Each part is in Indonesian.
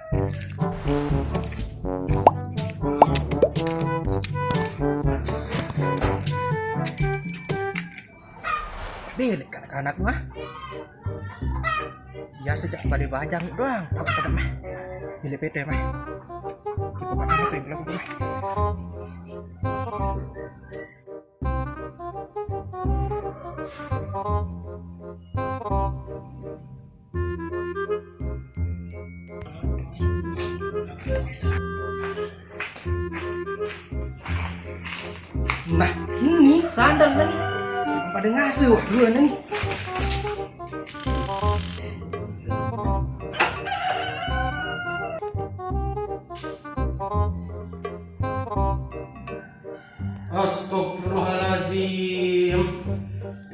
Bilik anak-anak mah. Ya sejak pada bajang doang, pada mah. Bilik PT mah. Kita makan apa yang belum mah. Nah, ini sandal nih. Pada ngasuh, wah duluan nih. Astagfirullahaladzim.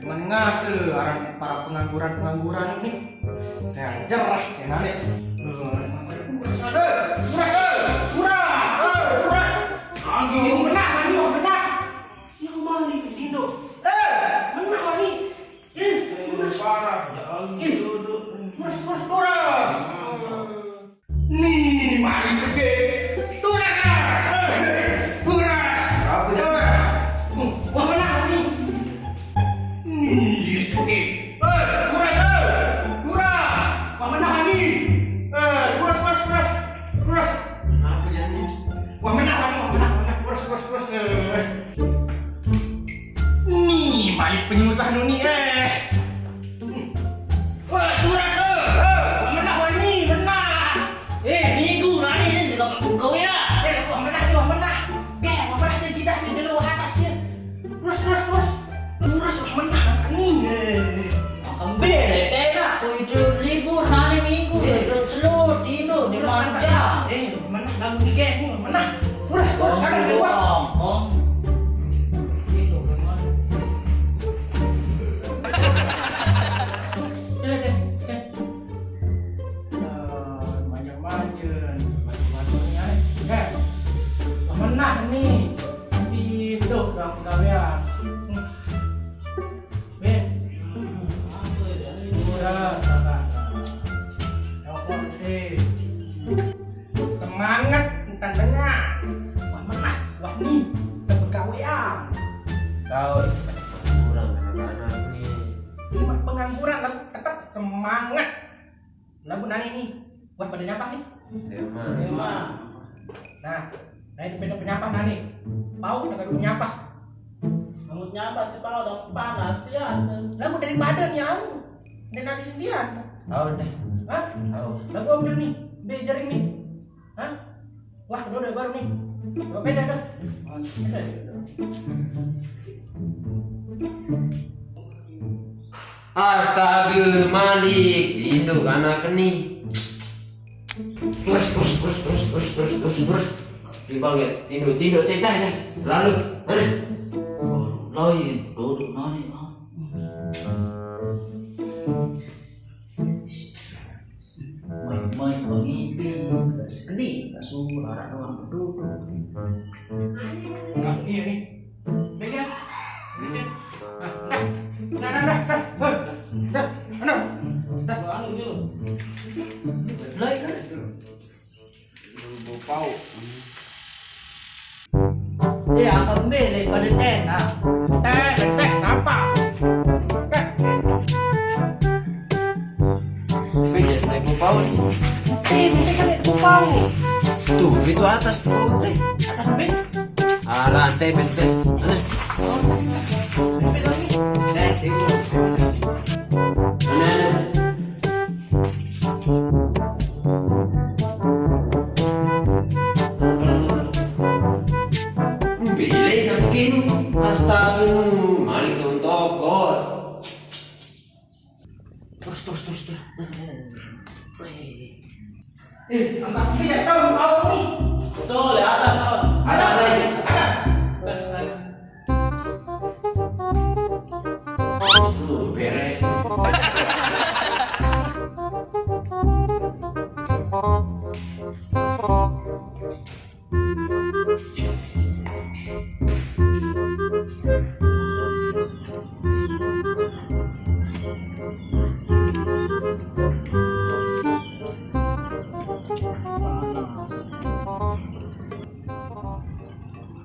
Cuman ngasuh orang para pengangguran ini. Saya jerah ya nanti. Nih, mari pergi. Wah, menang nih. Nih, oke. Buras. Wah, menang nih. Buras. Apa jadi? Wah, menang. Buras. Nih, balik penyusah nih. Wah, buras. Minggu nani ini juga kau ya. Wah, menang. Wah, menang dia tidak di luar atasnya. Buras, wah menang kan nih. Kembali tena itu libur hari Minggu ya seluruh Indo di manja. Menang dalam tiga nih, menang. Buras sekarang dua. Indo memang. Menang nih. Tidur dong kalian. Semangat tandanya. Wah menang. Wah nih dapat gawean. Kau kurang anak-anak nih. Ini pengangguran lagu tetap semangat. Lagu nani nih. Wah pada nyapa nih. Memang. Nah itu beda penyapa nani. Pau udah kadung nyapa. Kamu nyapa sih Pak udah panas dia. Lagu dari badan yang dan nani sendirian. Tahu deh. Hah? Tahu. Lagu om nih. Jaring nih. Hah? Wah udah baru nih. Beda dah. Astaga Malik, induk anak nih. Terus. Dipanggil, tinduk, dah. Lalu, mana? Lain duduk nani. Main pengipin, sedih, kasur, arah doang duduk. Nah, iya nih. Beda. Dah. Lain kan? Bau. Ya kembali pada tena. Teh, apa? Beda naik bau nih. Ini kan itu bau. Tuh, itu atas tuh teh. Atas be. Lantai benteng. Bilai segini. Astaga, Malik tuh tokol. Terus. Angkat tidak tahu bau nih. Betul, ya atas on. Atas. Beres.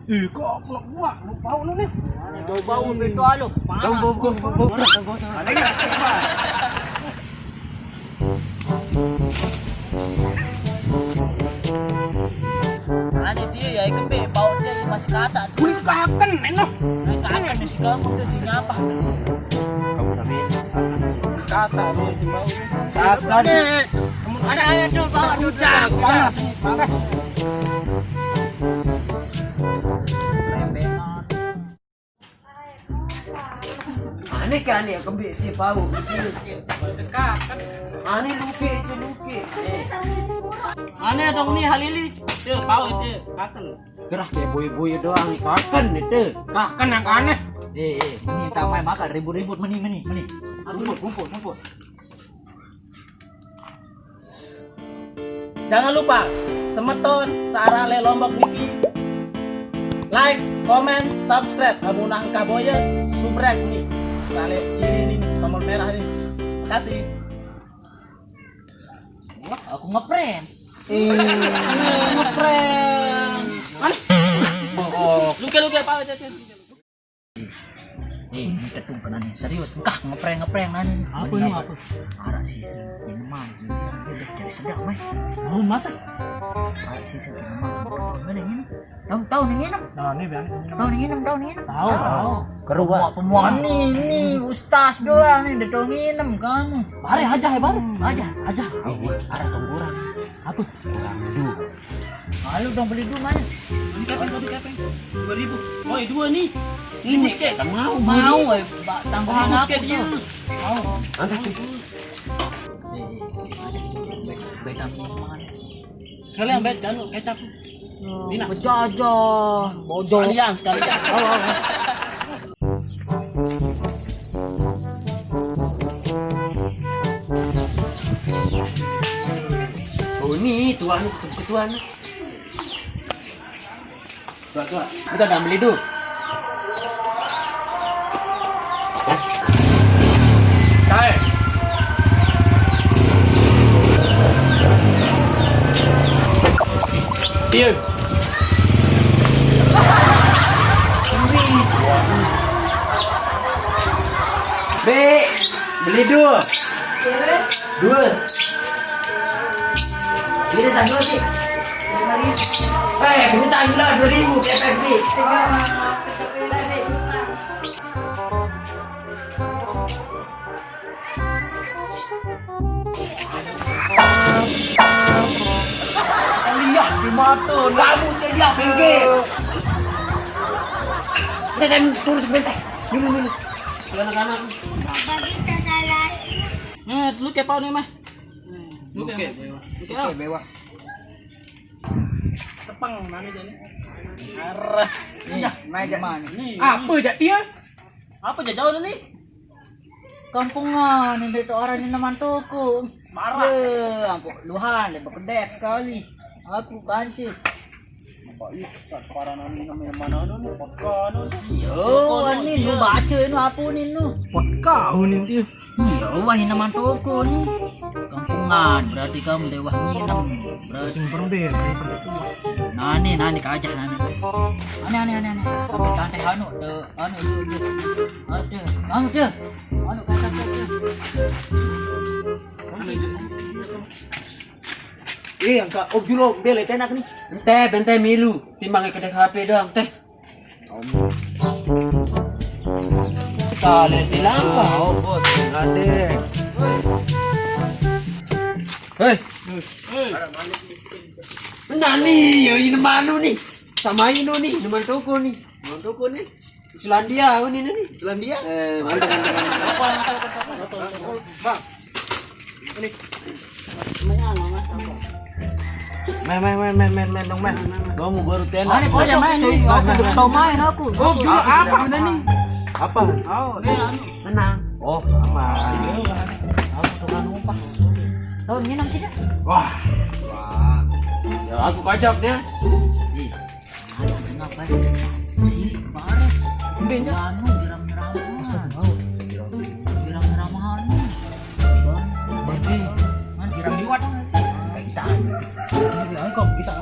kok aku nak buat? Lu bau lu ni. Bau betul alo. Go. Ani dia ya kembe bau dia masih kata. Kulit kaken eno. Kata di kamu tuh si nyapa. Kamu sampai Kata bau. Kaken. Ada tuh bau tuh. Panas ni. Panas. aneh kan ya kembali dia bau. Aneh luki. Aneh dong nih Halili. Tuh bau itu kaken. Gerah kayak boy doang kaken itu. Kaken yang aneh. Ini tamai makan ribut-ribut meni. Kumpul. Jangan lupa semeton searale Lombok niki. Like, comment, subscribe. Kamu nangka boya subrek nih. Sale kiri ini tombol merah ini. Makasih. Aku ngeprank. Luka apa aja. Ini ketumpenan nih serius. Engkah ngeprank nani. Apa ini apa? Arah sisi ini mah. Dia cari sedang mah. Mau masak? Arah sisi ini mah. Mana ini? Tahu nih ini? Nah, ni biar. Tahu nih ini? Tahu. Kerua. Pemuan nih ustaz doang nih detong nginem kamu. Mari aja hebat. Aja. Arah tonggoran. Apa? Kurang du. Malu dong beli dua mana? Ini kapan? 2.000. Oh, dua nih. Ini musket. Mau. Tambahan musket dia. Mau. Antah tuh. Beda minuman. Sekalian bet jangan kecap. Bina. Berjajah. Bodoh. Sekalian. Oh ini tuan ketuan. Tua. Kita dah beli du. Kai. Iya. Beli dua. Beli satu sih. Minta gula 2.000 PPP. Lihat di mata. Kamu tidak pinggir. Kita turun sebentar. Minum. Anak-anak. Lu kayak pau nih mah. Oke. Bewah. Sepang nani jadi. Arah. Iya, naik mana? Apa jak dia? Apa jauh nih? Kampungan ini itu orang yang nama toko. Marah. Aku luhan, lebih pedek sekali. Aku kancing. Para nani namanya mana anu? Vodka anu. Yo, ini lu baca ini apa nih nu? Vodka ni dia. Iya, wah ini nama toko nih. Kampungan berarti kamu dewah nginam. Berarti Sing perbe. nani kajah nani. Aneh. Sampai kantai anu kajah. Angka julo beli tenak nih. Bente milu, timbang kedek HP doang teh. Kalian bilang apa? Bos, adek. Hei. Nani, ya ini mana nih? Sama ini nih, teman toko nih. Selandia, ini nih, Selandia. Mantap. Bang. Ini. Main dong, main. Kamu baru tenak. Ani kau aja main nih. Aku tahu main aku. Oh, jual apa nih? Apa? Oh, ni anu. Tenang. Oh, aman. Aku tukang upah. Tahu nginam sih dah. Wah. Ya aku kajak dia. Ada ngapain? Silik parah. Benja. Anu giram-giraman. Giram-giraman. Berarti Mana girang liwat. kayak kita. Ini ayo kok kita.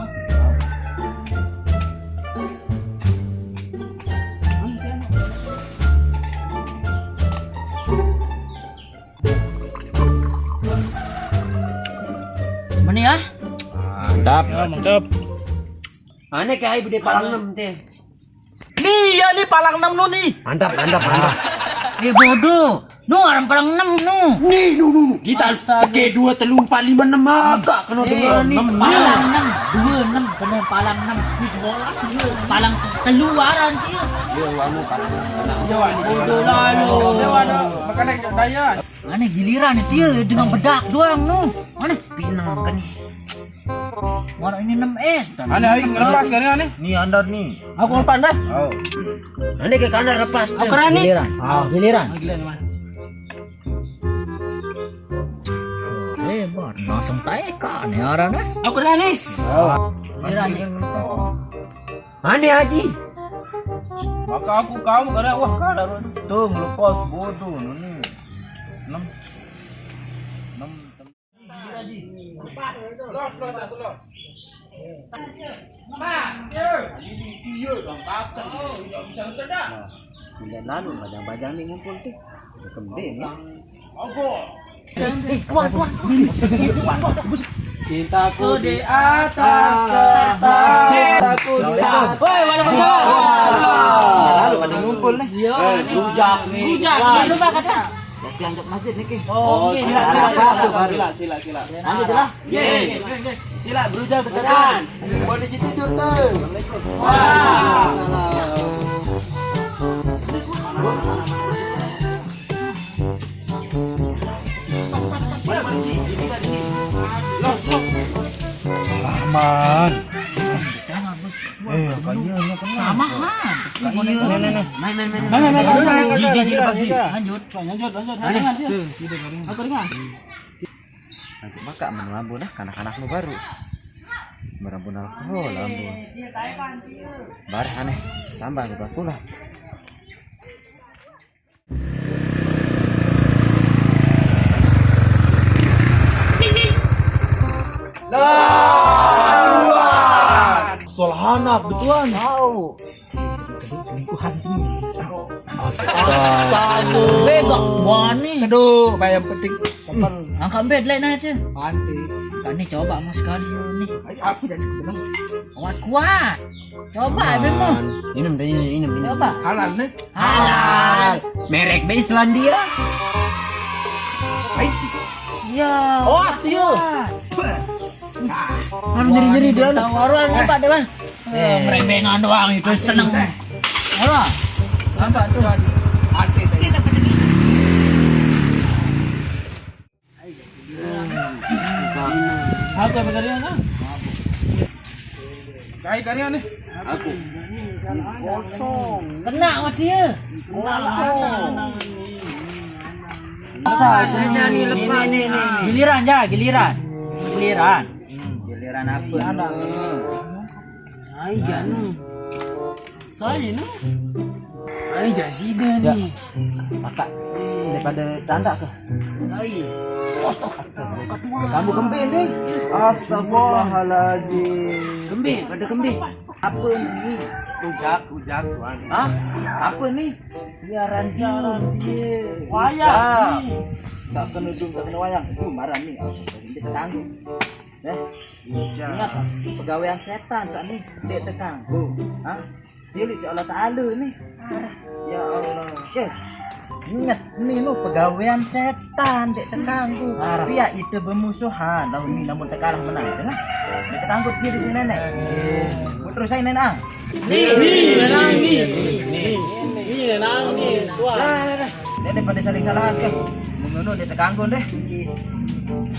Mantap. Ya, mantap. Aneh kayak bude palang 6 teh. Nih ya nih palang 6 nu nih. Mantap. Bodoh. Nu orang palang 6 nu. Nih, nu. Kita seke 2 3 4 5 6 agak kena dengar nih. Palang 6, 2 6 kena palang 6. Di 12 palang keluaran dia. Bodoh lalu. Makanya daya. Aneh giliran dia dengan bedak doang nu. Aneh pinang kan nih. Mana ini 6S dan Aneh aing lepas kan aneh. Nih andar nih. Aku pandai. Oh. Aneh ke kanan lepas Aku keren nih. giliran. Gila mah. Lebar langsung teka nih orang nih. Aku keren nih. Giliran yang Aneh Haji. Maka aku kamu karena wah kadar. Tuh ngelupas bodoh nih. 6. Bulan lalu bajang-bajang nih ngumpul tuh. Udah kembali nih. Cintaku di atas kertas. Cintaku di atas. Woi, waalaikumsalam. Lalu pada ngumpul nih. Rujak nih. Jangan lupa kata. Yang masjid nih Ki. Oh, Sila. Lanjut lah. Sila berujak deketan. Polisi tidur tuh. Aman. Kayaknya kan. sama kan. Main. Gigi lepas gigi. Lanjut. Aku ringan. Nanti maka menambu dah kanak-kanak nu baru. Merambun alkohol ambun. Bareh aneh. Sambang juga pula. Soal anak betulan. Tahu. Selingkuhan ini. Astaga. Begok wani. Aduh, bayam penting. Angkat bed lain aja. Panti. Kan nih coba mas sekali nih. Aku jadi benang. Kuat. Coba bemo. Minum. Coba. Halal nih. Halal. Merek be Islandia. Ya. Oh, iya. Kan nyeri dia lah. Tawaran apa deh bang? Merebengan doang itu seneng. Apa? Nampak tuh. Panti tadi. Aku beneran kan? Kai kalian nih. Aku. Kena sama dia. Saya nyanyi lepas nih. Giliran ya, giliran. Giliran apa? Ai janu. Saya nih. Ai jasida nih. Maka daripada tanda ke. Kamu kembe nih. Astagfirullahalazim. Kembe. Apa nih? Rujak tuan. Hah? Apa nih? Biaran dia. Wayang. Gak kena dum, gak kena wayang. Itu marah nih. Dia tertangguh. Ingat pegawaian setan saat ini dia tertangguh. Hah? Silik si Allah Ta'ala nih. Ya Allah. Oke. Ingat nih lu pegawaian setan dia terganggu. Pihak itu bermusuhan. Lalu ini namun terkalah menang. Dengar? Dia terganggu di sini nenek. Terus saya nenek. Nenek pada saling salahan ke. Mengenuh dia terganggu deh.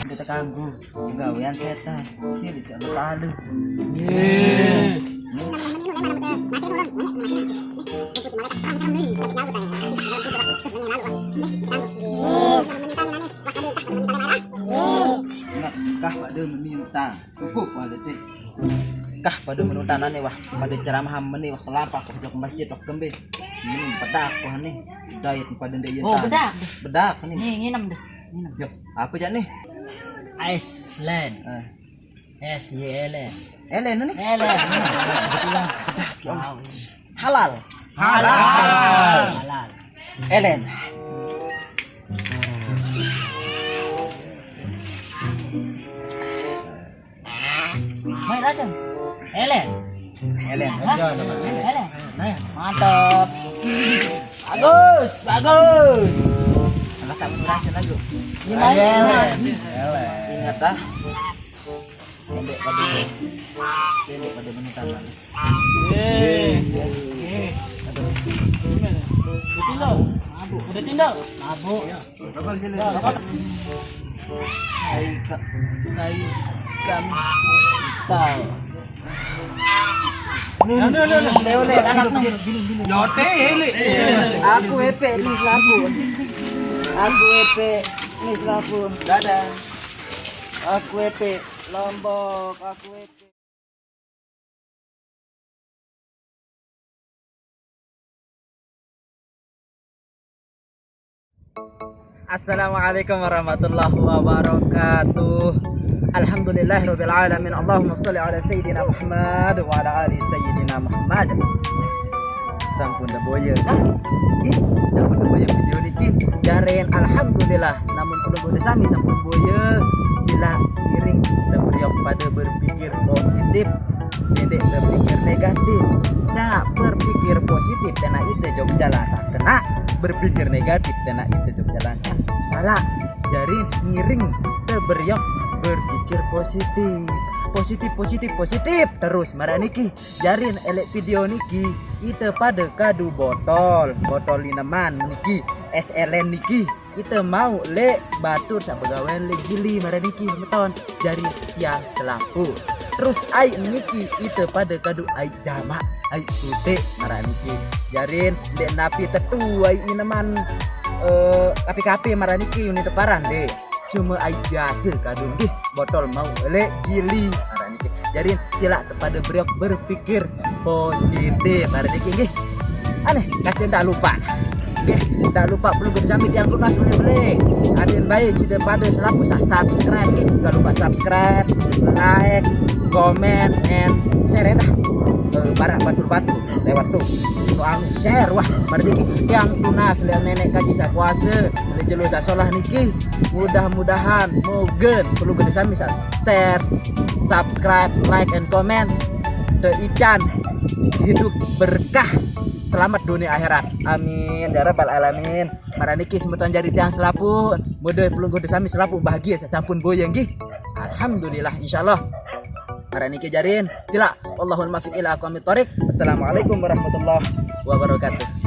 Dia terganggu. Pegawaian setan. Silik si Allah Ta'ala. Kah pada meminta cukup pada deh. Kah pada menutan nih wah pada ceramah nih wah kelapa ke masjid wah kembe. Bedak wah nih. Dayat pada dia. Oh, bedak. Bedak nih. Nih, nginem deh. Yuk, apa aja nih? Iceland. SYLN. Elen nih. Elen. Halal. Halal. Elen. Main rasa. Helen. Helen. Hah? Helen. Nah, mantap. Bagus, bagus. Sama kamu rasa lagu. Gimana? Ingat dah. Pendek pada menitan. Betul mabuk. Udah tinggal. Mabuk. Saya kami Tahu. Oleh anak Yote ele. aku epe ni selaku. Aku epe ni selaku. Dadah. Aku epe Lombok, aku epe. Assalamualaikum warahmatullahi wabarakatuh. Alhamdulillahirabbil alamin. Allahumma shalli ala sayyidina Muhammad wa ala ali sayyidina Muhammad. Sampun da boye kan? Sampun da boye video niki. Jaren alhamdulillah namun perlu gode sami sampun boye sila iring dan beriok pada berpikir positif. Dendek berpikir negatif. Sangat berpikir positif dan itu jog jalan sak kena berpikir negatif dan itu jog jalan sak salah. Jari ngiring beriok berpikir positif terus marah niki jarin elek video niki ite pada kadu botol linaman niki SLN niki kita mau le batur sa pegawai le gili marah niki meton jari tiang selaku terus ai niki ite pada kadu ai jama ai tute marah niki jarin le napi tetu ai inaman kapi-kapi marah niki unit deparan deh cuma ai biasa kadung deh botol mau elek gili marah niki jadi sila kepada beriok berpikir positif marah niki nggih aneh kasih ndak lupa nggih ndak lupa perlu kita sampai yang lunas boleh adin baik sudah pada selaku subscribe nggih enggak lupa subscribe like comment and share dah barang batur-batur lewat tuh anu share wah mardiki yang tunas lihat nenek kaji sa kuasa le jelo sa solah niki mudah-mudahan mogen perlu gede sami sa share subscribe like and comment te ican hidup berkah selamat dunia akhirat amin ya rabbal alamin maraniki semeton jari tiang selapu mode perlu gede sami selapu bahagia sa sampun boyeng nggih alhamdulillah insyaallah maraniki jarin sila Allahul muwaffiq ila aqwamit thoriq. Assalamualaikum warahmatullahi wabarakatuh.